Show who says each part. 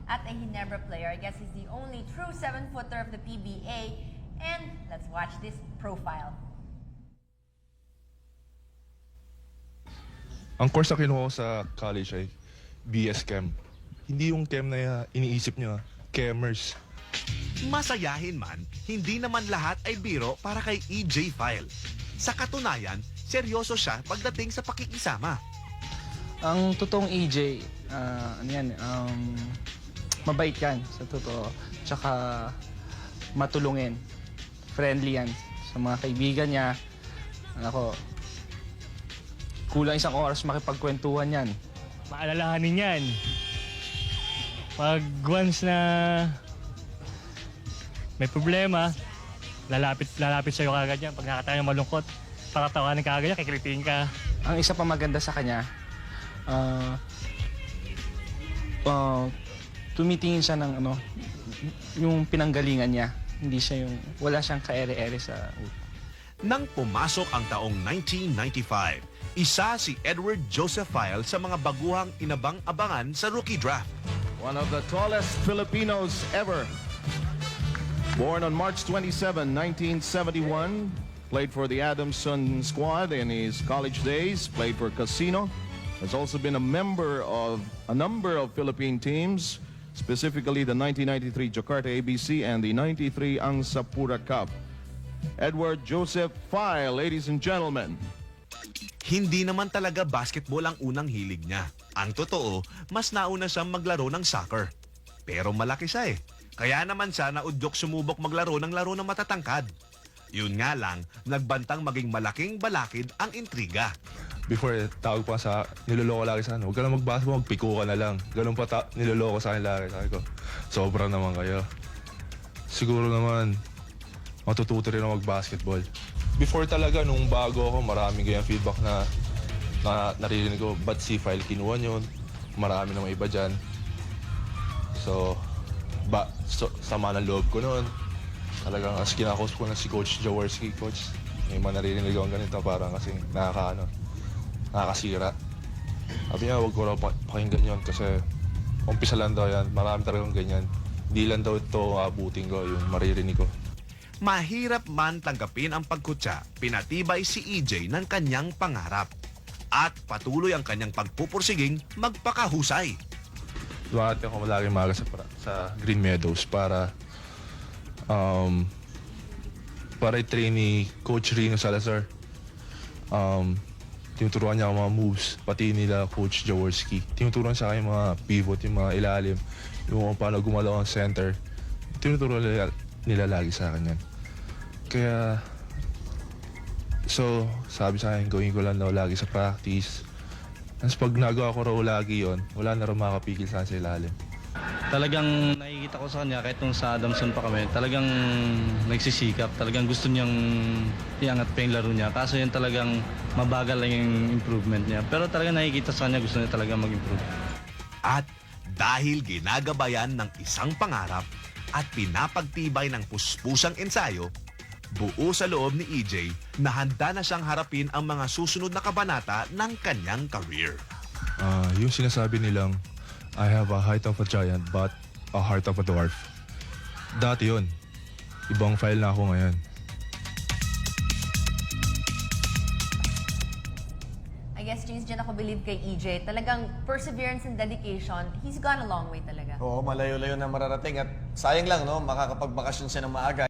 Speaker 1: at a Ginebra player. I guess he's the only true 7-footer of the PBA. And let's watch this profile.
Speaker 2: Ang course na kinuha ko sa college ay BS Chem. Hindi yung chem na iniisip nyo, chemers.
Speaker 3: Masayahin man, hindi naman lahat ay biro para kay EJ File. Sa katunayan, seryoso siya pagdating sa pakikisama.
Speaker 4: Ang totoong EJ, mabait yan sa totoo. Tsaka matulungin. Friendly yan sa mga kaibigan niya. Kulang isang oras makipagkwentuhan yan.
Speaker 5: Maalalahanin yan. Pag once na may problema, lalapit sa'yo kagad yan. Pag nakatayo malungkot, pakatawanin ka kagad yan, kikilitiin ka.
Speaker 4: Ang isa pa maganda sa kanya, tumitingin siya ng yung pinanggalingan niya. Hindi siya wala siyang ka-ere-ere sa...
Speaker 3: Nang pumasok ang taong 1995, isa si Edward Joseph File sa mga baguhang inabang-abangan sa rookie draft.
Speaker 6: One of the tallest Filipinos ever. Born on March 27, 1971, played for the Adamson squad in his college days, played for Casino. Has also been a member of a number of Philippine teams, specifically the 1993 Jakarta ABC and the 93 Angsapura Cup. Edward Joseph File, ladies and gentlemen.
Speaker 3: Hindi naman talaga basketball ang unang hilig niya. Ang totoo, mas nauna siyang maglaro ng soccer. Pero malaki siya eh. Kaya naman siya naudyok sumubok maglaro ng matatangkad. Yun nga lang, nagbantang maging malaking balakid ang intriga.
Speaker 2: Before, tawag pa sa, niloloko lagi sa huwag ka na mag-basketball, magpiko ka na lang. Ganun pa niloloko sa akin lagi. Sabi ko, sobra naman kayo. Siguro naman, matututo rin ako mag-basketball. Before talaga, nung bago ako, maraming ganyan feedback na naririnig ko, ba't si File kinuha nyo? Marami namang iba dyan. So, sama ng loob ko noon. Talagang as kinakos ko na si Coach Jaworski, Coach, may mga naririnig akong ganito, parang kasi nakakasira. Sabi niya, huwag ko raw pakinggan yun kasi umpisa lang daw yan, marami talagang ganyan. Hindi lang daw ito abutin ko, yung maririnig ko.
Speaker 3: Mahirap man tanggapin ang pagkutsa, pinatibay si EJ ng kanyang pangarap. At patuloy ang kanyang pagpupursiging magpakahusay.
Speaker 2: Dumakit ako lagi maga sa Green Meadows para i-train ni Coach Rino Salazar. Tinuturuan niya ako mga moves, pati nila Coach Jaworski. Tinuturuan sa akin yung mga pivot, yung mga ilalim, yung paano gumalaw ang center. Tinuturuan nila lagi sa akin yan. Kaya, sabi sa akin, gawin ko lang daw lagi sa practice. Tapos pag nagawa ko raw lagi yon, wala na raw makapigil sa ilalim.
Speaker 7: Talagang nakikita ko sa kanya, kahit nung sa Adamson pa kami, talagang nagsisikap. Talagang gusto niyang iangat pa yung laro niya. Kaso yun talagang mabagal lang yung improvement niya. Pero talagang nakikita sa kanya, gusto niya talagang mag-improve.
Speaker 3: At dahil ginagabayan ng isang pangarap at pinapagtibay ng puspusang ensayo, buo sa loob ni EJ na handa na siyang harapin ang mga susunod na kabanata ng kanyang career.
Speaker 2: Yung sinasabi nilang, I have a height of a giant but a heart of a dwarf. Dati yun. Ibang File na ako ngayon.
Speaker 1: I guess, James, dyan ako believe kay EJ. Talagang perseverance and dedication, he's gone a long way talaga.
Speaker 8: Oo, malayo-layo na mararating at sayang lang, no? Makakapagbakasyon siya ng maaga.